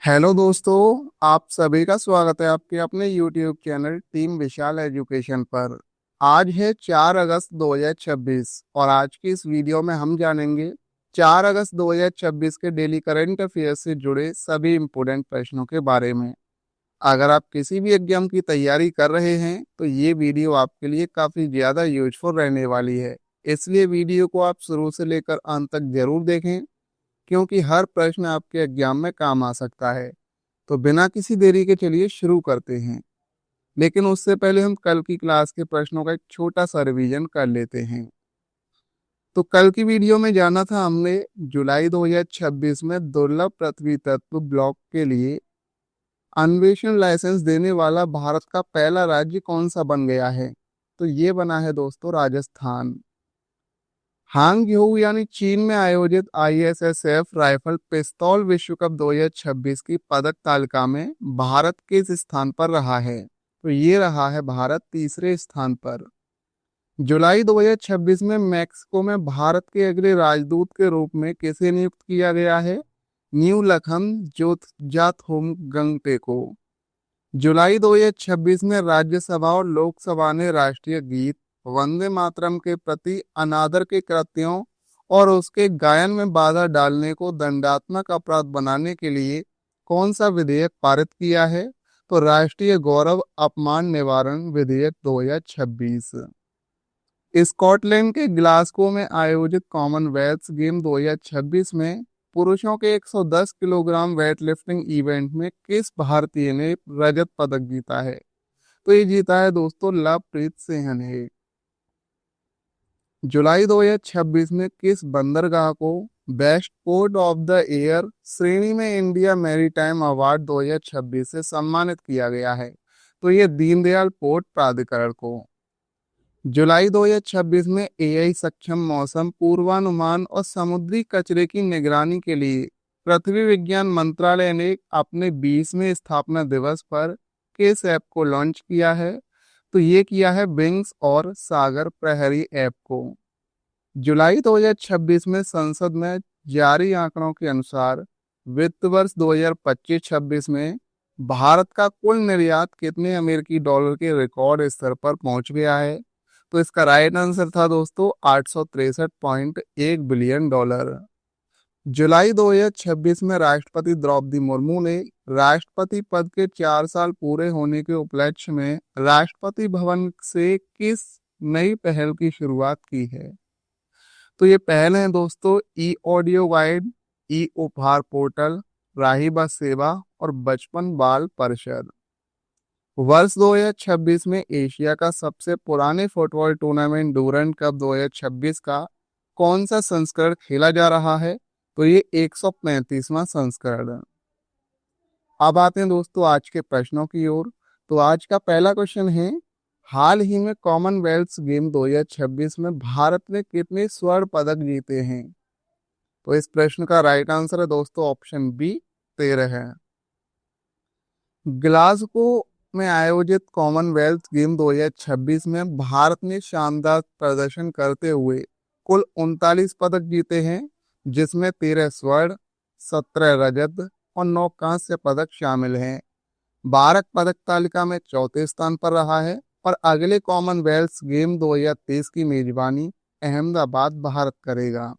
Hello दोस्तों, आप सभी का स्वागत है आपके अपने YouTube चैनल टीम विशाल एजुकेशन पर। आज है 4 अगस्त 2026 और आज की इस वीडियो में हम जानेंगे 4 अगस्त 2026 के डेली करंट अफेयर्स से जुड़े सभी इम्पोर्टेंट प्रश्नों के बारे में। अगर आप किसी भी एग्जाम की तैयारी कर रहे हैं तो ये वीडियो आपके लिए काफ़ी ज़्यादा यूजफुल रहने वाली है। इसलिए वीडियो को आप शुरू से लेकर अंत तक जरूर देखें, क्योंकि हर प्रश्न आपके एग्जाम में काम आ सकता है। तो बिना किसी देरी के चलिए शुरू करते हैं। लेकिन उससे पहले हम कल की क्लास के प्रश्नों का एक छोटा सा रिवीजन कर लेते हैं। तो कल की वीडियो में जाना था हमने जुलाई 2026 में दुर्लभ पृथ्वी तत्व ब्लॉक के लिए अन्वेषण लाइसेंस देने वाला भारत का पहला राज्य कौन सा बन गया है। तो ये बना है दोस्तों राजस्थान। हांगझोउ यानी चीन में आयोजित आईएसएसएफ राइफल पिस्तौल विश्व कप 2026 की पदक तालिका में भारत किस स्थान पर रहा है। तो ये रहा है भारत तीसरे स्थान पर। जुलाई 2026 में मैक्सिको में भारत के अगले राजदूत के रूप में किसे नियुक्त किया गया है। न्यू लखन जोतजाथोम गंगटे को। जुलाई 2026 में राज्यसभा और लोकसभा ने राष्ट्रीय गीत वंदे मातरम के प्रति अनादर के कृत्यों और उसके गायन में बाधा डालने को दंडात्मक अपराध बनाने के लिए कौन सा विधेयक पारित किया है। तो राष्ट्रीय गौरव अपमान निवारण विधेयक 2026। स्कॉटलैंड के ग्लासगो में आयोजित कॉमनवेल्थ गेम 2026 में पुरुषों के 110 किलोग्राम वेट लिफ्टिंग इवेंट में किस भारतीय ने रजत पदक जीता है। तो ये जीता है दोस्तों लवप्रीत सिंह ने। जुलाई 2026 में किस बंदरगाह को best port of the year श्रेणी में इंडिया मैरीटाइम अवार्ड 2026 से सम्मानित किया गया है। तो ये दीनदयाल पोर्ट प्राधिकरण को। जुलाई 2026 में एआई सक्षम मौसम पूर्वानुमान और समुद्री कचरे की निगरानी के लिए पृथ्वी विज्ञान मंत्रालय ने अपने 20वें स्थापना दिवस पर किस ऐप को लॉन्च किया है। तो ये किया है बिंग्स और सागर प्रहरी ऐप को। जुलाई 2026 में संसद में जारी आंकड़ों के अनुसार वित्त वर्ष 2025-26 में भारत का कुल निर्यात कितने अमेरिकी डॉलर के रिकॉर्ड स्तर पर पहुंच गया है। तो इसका राइट आंसर था दोस्तों 863.1 बिलियन डॉलर। जुलाई 2026 में राष्ट्रपति द्रौपदी मुर्मू ने राष्ट्रपति पद के 4 साल पूरे होने के उपलक्ष्य में राष्ट्रपति भवन से किस नई पहल की शुरुआत की है। तो ये पहल है दोस्तों ई ऑडियो गाइड, ई उपहार पोर्टल, राही बस सेवा और बचपन बाल परिषद। वर्ष 2026 में एशिया का सबसे पुराने फुटबॉल टूर्नामेंट डूरंड कप 2026 का कौन सा संस्करण खेला जा रहा है। तो ये 135वां संस्करण। अब आते हैं दोस्तों आज के प्रश्नों की ओर। तो आज का पहला क्वेश्चन है, हाल ही में कॉमनवेल्थ गेम 2026 में भारत ने कितने स्वर्ण पदक जीते हैं। तो इस प्रश्न का राइट आंसर है दोस्तों ऑप्शन बी 13 है। ग्लासगो में आयोजित कॉमनवेल्थ गेम 2026 में भारत ने शानदार प्रदर्शन करते हुए कुल 39 पदक जीते हैं, जिसमें 13 स्वर्ण, 17 रजत और 9 कांस्य पदक शामिल हैं। भारत पदक तालिका में चौथे स्थान पर रहा है और अगले कॉमनवेल्थ गेम 2023 की मेजबानी अहमदाबाद भारत करेगा।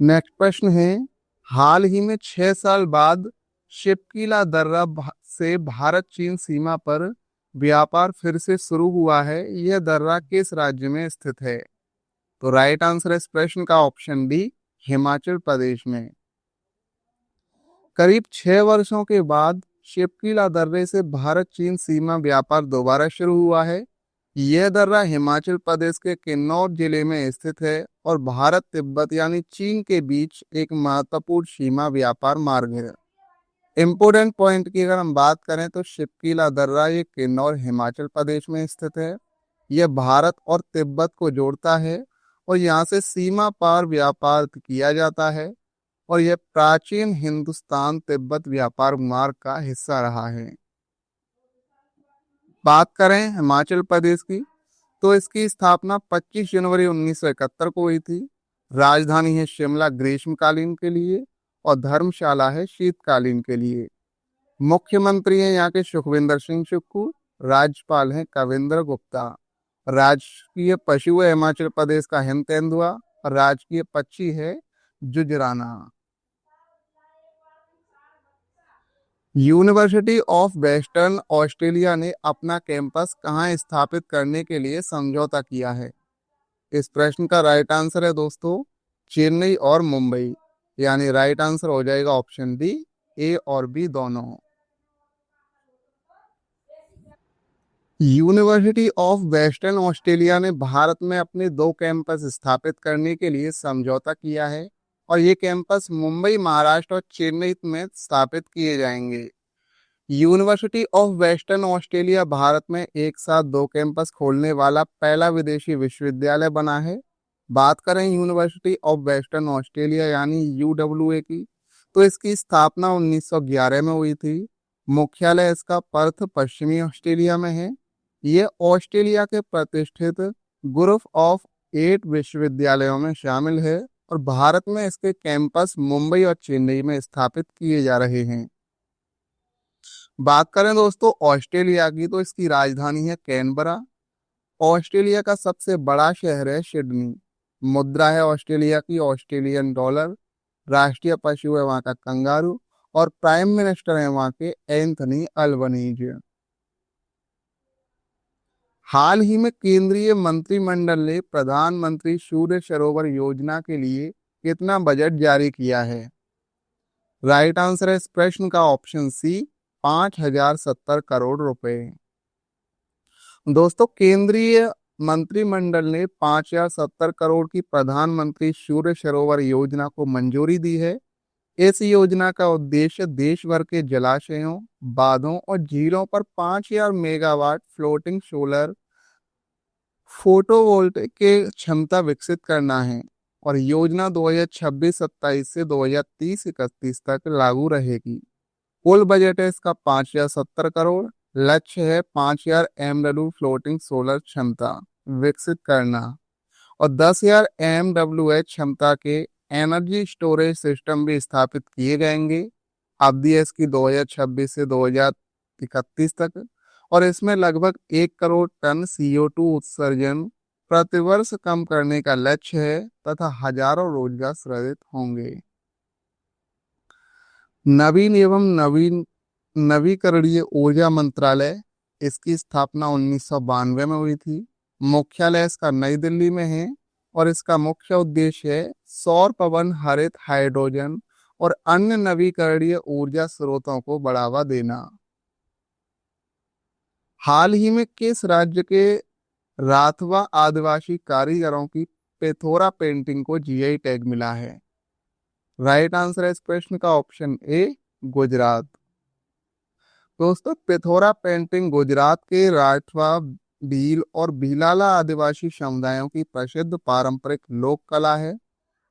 नेक्स्ट प्रश्न है, हाल ही में 6 साल बाद शिपकीला दर्रा से भारत चीन सीमा पर व्यापार फिर से शुरू हुआ है। यह दर्रा किस राज्य में स्थित है। तो राइट आंसर है इस प्रश्न का ऑप्शन डी हिमाचल प्रदेश में। करीब 6 वर्षों के बाद शिपकीला दर्रे से भारत चीन सीमा व्यापार दोबारा शुरू हुआ है। यह दर्रा हिमाचल प्रदेश के किन्नौर जिले में स्थित है और भारत तिब्बत यानी चीन के बीच एक महत्वपूर्ण सीमा व्यापार मार्ग है। इम्पोर्टेंट पॉइंट की अगर हम बात करें तो शिपकीला दर्रा ये किन्नौर हिमाचल प्रदेश में स्थित है। यह भारत और तिब्बत को जोड़ता है और यहाँ से सीमा पार व्यापार किया जाता है और यह प्राचीन हिंदुस्तान तिब्बत व्यापार मार्ग का हिस्सा रहा है। बात करें हिमाचल प्रदेश की तो इसकी स्थापना 25 जनवरी 1971 को हुई थी। राजधानी है शिमला ग्रीष्मकालीन के लिए और धर्मशाला है शीतकालीन के लिए। मुख्यमंत्री हैं यहाँ के सुखविंदर सिंह सुक्खू, राज्यपाल हैं कविंद्र गुप्ता। राजकीय पशु है हिमाचल प्रदेश का हिम तेंदुआ, और राजकीय पक्षी है जुजराना। यूनिवर्सिटी ऑफ वेस्टर्न ऑस्ट्रेलिया ने अपना कैंपस कहाँ स्थापित करने के लिए समझौता किया है? इस प्रश्न का राइट आंसर है दोस्तों चेन्नई और मुंबई, यानी राइट आंसर हो जाएगा ऑप्शन डी, ए और बी दोनों। यूनिवर्सिटी ऑफ वेस्टर्न ऑस्ट्रेलिया ने भारत में अपने 2 कैंपस स्थापित करने के लिए समझौता किया है, और ये कैंपस मुंबई महाराष्ट्र और चेन्नई में स्थापित किए जाएंगे। University of western Australia Bharat में एक साथ 2 कैंपस खोलने वाला पहला विदेशी विश्वविद्यालय बना है। बात करें यूनिवर्सिटी ऑफ वेस्टर्न ऑस्ट्रेलिया यानी UWA की, तो इसकी स्थापना 1911 में हुई थी। मुख्यालय इसका पर्थ पश्चिमी ऑस्ट्रेलिया में है। ये ऑस्ट्रेलिया के प्रतिष्ठित ग्रुप ऑफ 8 विश्वविद्यालयों में शामिल है, और भारत में इसके कैंपस मुंबई और चेन्नई में स्थापित किए जा रहे हैं। बात करें दोस्तों ऑस्ट्रेलिया की, तो इसकी राजधानी है कैनबरा। ऑस्ट्रेलिया का सबसे बड़ा शहर है सिडनी। मुद्रा है ऑस्ट्रेलिया की ऑस्ट्रेलियन डॉलर। राष्ट्रीय पशु है वहाँ का कंगारू, और प्राइम मिनिस्टर है वहाँ के एंथनी अल्बनीज। हाल ही में केंद्रीय मंत्रिमंडल ने प्रधानमंत्री सूर्य सरोवर योजना के लिए कितना बजट जारी किया है? राइट आंसर है इस प्रश्न का ऑप्शन सी, 5070 करोड़ रुपए। दोस्तों केंद्रीय मंत्रिमंडल ने 5070 करोड़ की प्रधानमंत्री सूर्य सरोवर योजना को मंजूरी दी है। इस योजना का उद्देश्य देश भर के जलाशयों, बांधों और झीलों पर 5000 मेगावाट फ्लोटिंग सोलर फोटोवोल्टेइक के क्षमता विकसित करना है, और योजना 2026-27 से 2030-31 तक लागू रहेगी। कुल बजट है इसका 5070 करोड़। लक्ष्य है 5000 MW फ्लोटिंग सोलर क्षमता विकसित करना, और 10,000 MWH क्षमता के एनर्जी स्टोरेज सिस्टम भी स्थापित किए जाएंगे। अवधि है इसकी 2026 से 2031 तक, और इसमें लगभग 1 करोड़ टन CO2 उत्सर्जन प्रतिवर्ष कम करने का लक्ष्य है, तथा हजारों रोजगार सृजित होंगे। नवीन एवं नवीकरणीय ऊर्जा मंत्रालय, इसकी स्थापना 1992 में हुई थी। मुख्यालय इसका नई दिल्ली में है, और इसका मुख्य उद्देश्य है सौर, पवन, हरित, हाइड्रोजन और अन्य नवीकरणीय ऊर्जा स्रोतों को बढ़ावा देना। हाल ही में किस राज्य के राथवा आदिवासी कारीगरों की पेथोरा पेंटिंग को GI टैग मिला है? राइट आंसर है इस प्रश्न का ऑप्शन ए, गुजरात। दोस्तों पेथोरा पेंटिंग गुजरात के राठवा, भील और भीलाला आदिवासी समुदायों की प्रसिद्ध पारंपरिक लोक कला है।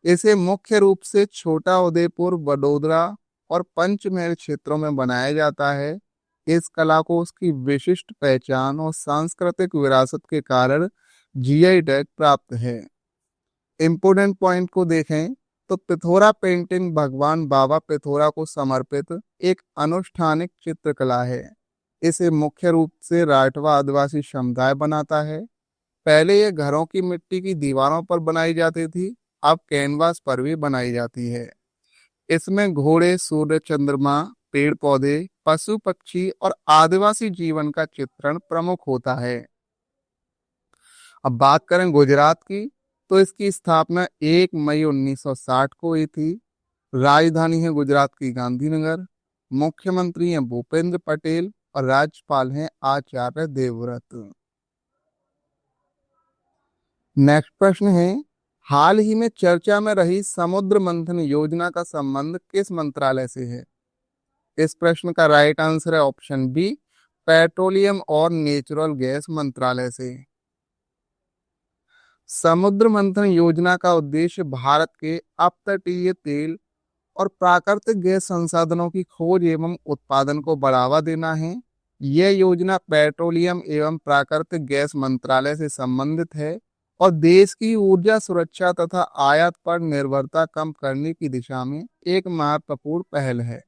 इसे मुख्य रूप से छोटा उदयपुर, वडोदरा और पंचमहल क्षेत्रों में बनाया जाता है। इस कला को उसकी विशिष्ट पहचान और सांस्कृतिक विरासत के कारण GI टैग प्राप्त है। इंपोर्टेंट पॉइंट को देखें तो पिथोरा पेंटिंग भगवान बाबा पिथोरा को समर्पित एक अनुष्ठानिक चित्रकला है। इसे मुख्य रूप से राठवा आदिवासी समुदाय बनाता है। पहले ये घरों की मिट्टी की दीवारों पर बनाई जाती थी, अब कैनवास पर भी बनाई जाती है। इसमें घोड़े, सूर्य, चंद्रमा, पेड़ पौधे, पशु पक्षी और आदिवासी जीवन का चित्रण प्रमुख होता है। अब बात करें गुजरात की, तो इसकी स्थापना 1 मई 1960 को हुई थी। राजधानी है गुजरात की गांधीनगर। मुख्यमंत्री हैं भूपेंद्र पटेल, और राज्यपाल हैं आचार्य देवव्रत। नेक्स्ट प्रश्न है, हाल ही में चर्चा में रही समुद्र मंथन योजना का संबंध किस मंत्रालय से है? इस प्रश्न का राइट आंसर है ऑप्शन बी, पेट्रोलियम और नेचुरल गैस मंत्रालय से। समुद्र मंथन योजना का उद्देश्य भारत के अपतटीय तेल और प्राकृतिक गैस संसाधनों की खोज एवं उत्पादन को बढ़ावा देना है। यह योजना पेट्रोलियम एवं प्राकृतिक गैस मंत्रालय से संबंधित है, और देश की ऊर्जा सुरक्षा तथा आयात पर निर्भरता कम करने की दिशा में एक महत्वपूर्ण पहल है।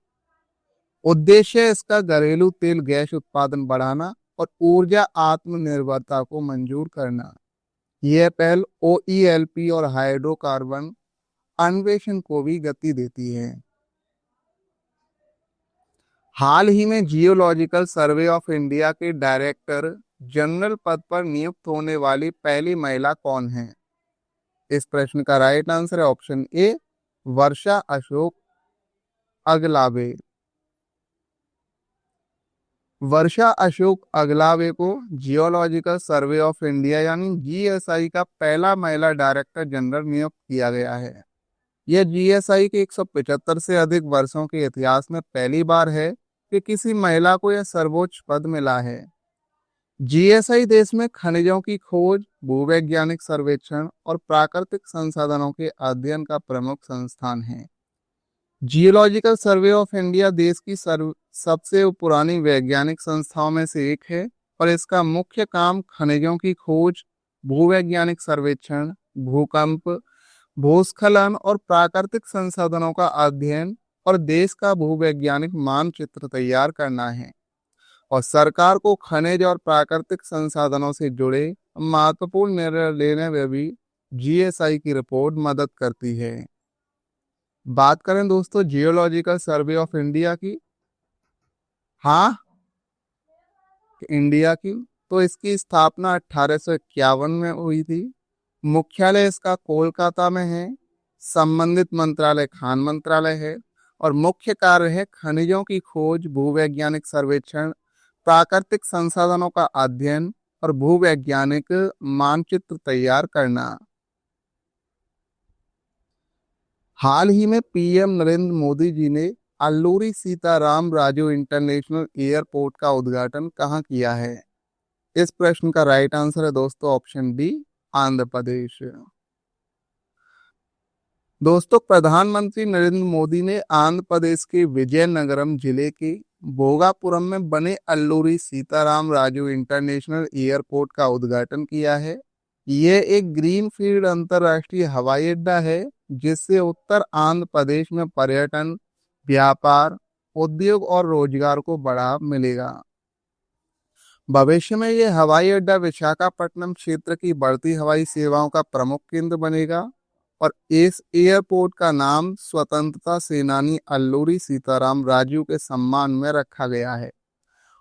उद्देश्य इसका घरेलू तेल गैस उत्पादन बढ़ाना और ऊर्जा आत्मनिर्भरता को मंजूर करना। यह पहल ओईएलपी और हाइड्रोकार्बन अन्वेषण को भी गति देती है। हाल ही में जियोलॉजिकल सर्वे ऑफ इंडिया के डायरेक्टर जनरल पद पर नियुक्त होने वाली पहली महिला कौन है? इस प्रश्न का राइट आंसर है ऑप्शन ए, वर्षा अशोक अगलावे। वर्षा अशोक अगलावे को जियोलॉजिकल सर्वे ऑफ इंडिया यानी जीएसआई का पहला महिला डायरेक्टर जनरल नियुक्त किया गया है। यह जीएसआई के 175 से अधिक वर्षों के इतिहास में पहली बार है कि किसी महिला को यह सर्वोच्च पद मिला है। जीएसआई देश में खनिजों की खोज, भूवैज्ञानिक सर्वेक्षण और प्राकृतिक संसाधनों के अध्ययन का प्रमुख संस्थान है। जियोलॉजिकल सर्वे ऑफ इंडिया देश की सबसे पुरानी वैज्ञानिक संस्थाओं में से एक है और इसका मुख्य काम खनिजों की खोज, भूवैज्ञानिक सर्वेक्षण, भूकंप, भूस्खलन और प्राकृतिक संसाधनों का अध्ययन और देश का भूवैज्ञानिक मानचित्र तैयार करना है। और सरकार को खनिज और प्राकृतिक संसाधनों से जुड़े महत्वपूर्ण निर्णय लेने में भी जीएसआई की रिपोर्ट मदद करती है। बात करें दोस्तों जियोलॉजिकल सर्वे ऑफ इंडिया की, हाँ इंडिया की, तो इसकी स्थापना 1851 में हुई थी। मुख्यालय इसका कोलकाता में है। संबंधित मंत्रालय खान मंत्रालय है और मुख्य कार्य है खनिजों की खोज, भूवैज्ञानिक सर्वेक्षण, प्राकृतिक संसाधनों का अध्ययन और भूवैज्ञानिक मानचित्र तैयार करना। हाल ही में पीएम नरेंद्र मोदी जी ने अल्लूरी सीताराम राजू इंटरनेशनल एयरपोर्ट का उद्घाटन कहाँ किया है? इस प्रश्न का राइट आंसर है दोस्तों ऑप्शन डी, आंध्र प्रदेश। दोस्तों प्रधानमंत्री नरेंद्र मोदी ने आंध्र प्रदेश के विजयनगरम जिले के भोगापुरम में बने अल्लूरी सीताराम राजू इंटरनेशनल एयरपोर्ट का उद्घाटन किया है। यह एक ग्रीनफील्ड अंतर्राष्ट्रीय हवाई अड्डा है जिससे उत्तर आंध्र प्रदेश में पर्यटन, व्यापार, उद्योग और रोजगार को बढ़ावा मिलेगा। भविष्य में यह हवाई अड्डा विशाखापट्टनम क्षेत्र की बढ़ती हवाई सेवाओं का प्रमुख केंद्र बनेगा और इस एयरपोर्ट का नाम स्वतंत्रता सेनानी अल्लूरी सीताराम राजू के सम्मान में रखा गया है।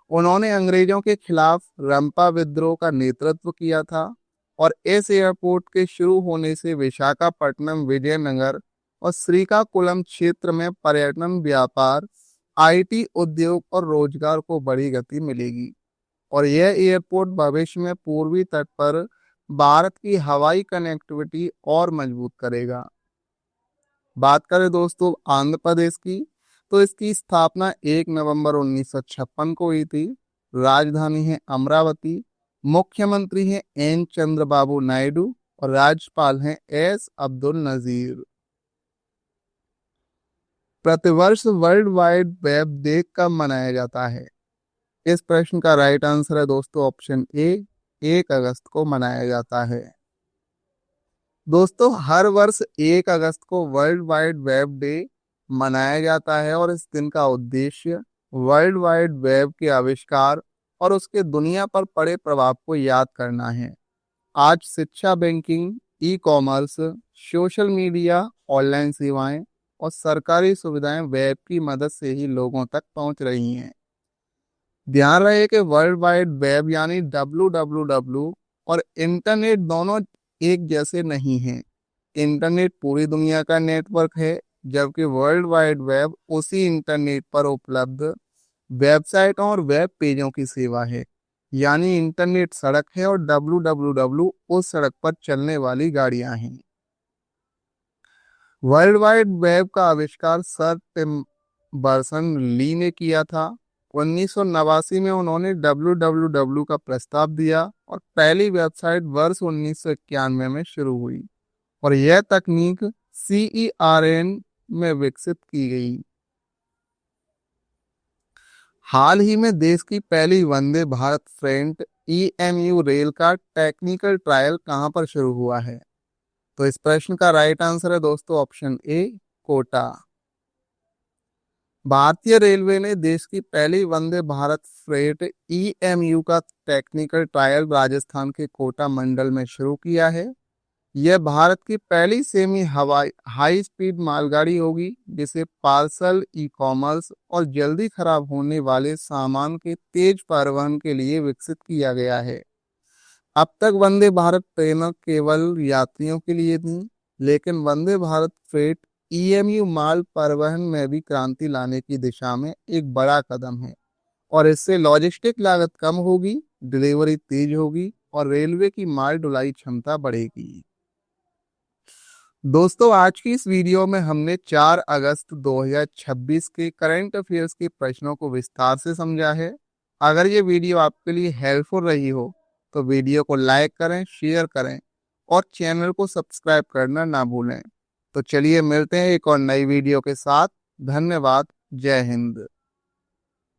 उन्होंने अंग्रेजों के खिलाफ रंपा विद्रोह का नेतृत्व किया था और इस एयरपोर्ट के शुरू होने से विशाखापट्टनम, विजयनगर और श्रीकाकुलम क्षेत्र में पर्यटन, व्यापार, आईटी उद्योग और रोजगार को बड़ी गति मिलेगी और यह एयरपोर्ट भविष्य में पूर्वी तट पर भारत की हवाई कनेक्टिविटी और मजबूत करेगा। बात करें दोस्तों आंध्र प्रदेश की, तो इसकी स्थापना 1 नवंबर 1956 को हुई थी। राजधानी है अमरावती, मुख्यमंत्री हैं एन चंद्रबाबू नायडू और राज्यपाल हैं एस अब्दुल नजीर। प्रतिवर्ष वर्ल्ड वाइड वेब डे कब मनाया जाता है? इस प्रश्न का राइट आंसर है दोस्तों ऑप्शन ए, 1 अगस्त को मनाया जाता है। दोस्तों हर वर्ष 1 अगस्त को वर्ल्ड वाइड वेब डे मनाया जाता है और इस दिन का उद्देश्य वर्ल्ड वाइड वेब के आविष्कार और उसके दुनिया पर पड़े प्रभाव को याद करना है। आज शिक्षा, banking, e commerce, social media, online सेवाएं और सरकारी सुविधाएं वेब की मदद से ही लोगों तक पहुंच रही हैं। ध्यान रहे कि वर्ल्ड वाइड वेब यानी www और इंटरनेट दोनों एक जैसे नहीं हैं। इंटरनेट पूरी दुनिया का नेटवर्क है जबकि वर्ल्ड वाइड वेब उसी इंटरनेट पर उपलब्ध वेबसाइटों और वेब पेजों की सेवा है। यानी इंटरनेट सड़क है और www उस सड़क पर चलने वाली गाड़ियां हैं। वर्ल्ड वाइड वेब का आविष्कार सर टिम बर्नर्स-ली ने किया था। 1989 में उन्होंने www का प्रस्ताव दिया और पहली वेबसाइट वर्ष 1991 में शुरू हुई और यह तकनीक CERN में विकसित की गई। हाल ही में देश की पहली Vande Bharat freight EMU rail का टेक्निकल ट्रायल कहां पर शुरू हुआ है? तो इस प्रश्न का राइट आंसर है दोस्तों ऑप्शन ए, कोटा। भारतीय रेलवे ने देश की पहली वंदे भारत फ्रेट ईएमयू का टेक्निकल ट्रायल राजस्थान के कोटा मंडल में शुरू किया है। यह भारत की पहली सेमी हवाई हाई स्पीड मालगाड़ी होगी जिसे पार्सल, ई कॉमर्स और जल्दी खराब होने वाले सामान के तेज परिवहन के लिए विकसित किया गया है। अब तक वंदे भारत ट्रेनें केवल यात्रियों के लिए थी, लेकिन वंदे भारत फ्रेट ईएमयू माल परिवहन में भी क्रांति लाने की दिशा में एक बड़ा कदम है और इससे लॉजिस्टिक लागत कम होगी, डिलीवरी तेज होगी और रेलवे की माल ढुलाई क्षमता बढ़ेगी। दोस्तों, आज की इस वीडियो में हमने 4 अगस्त 2026 के करंट अफेयर्स के प्रश्नों को विस्तार से समझा है। अगर ये वीडियो आपके लिए हेल्पफुल रही हो तो वीडियो को लाइक करें, शेयर करें और चैनल को सब्सक्राइब करना ना भूलें। तो चलिए मिलते हैं एक और नई वीडियो के साथ। धन्यवाद। जय हिंद।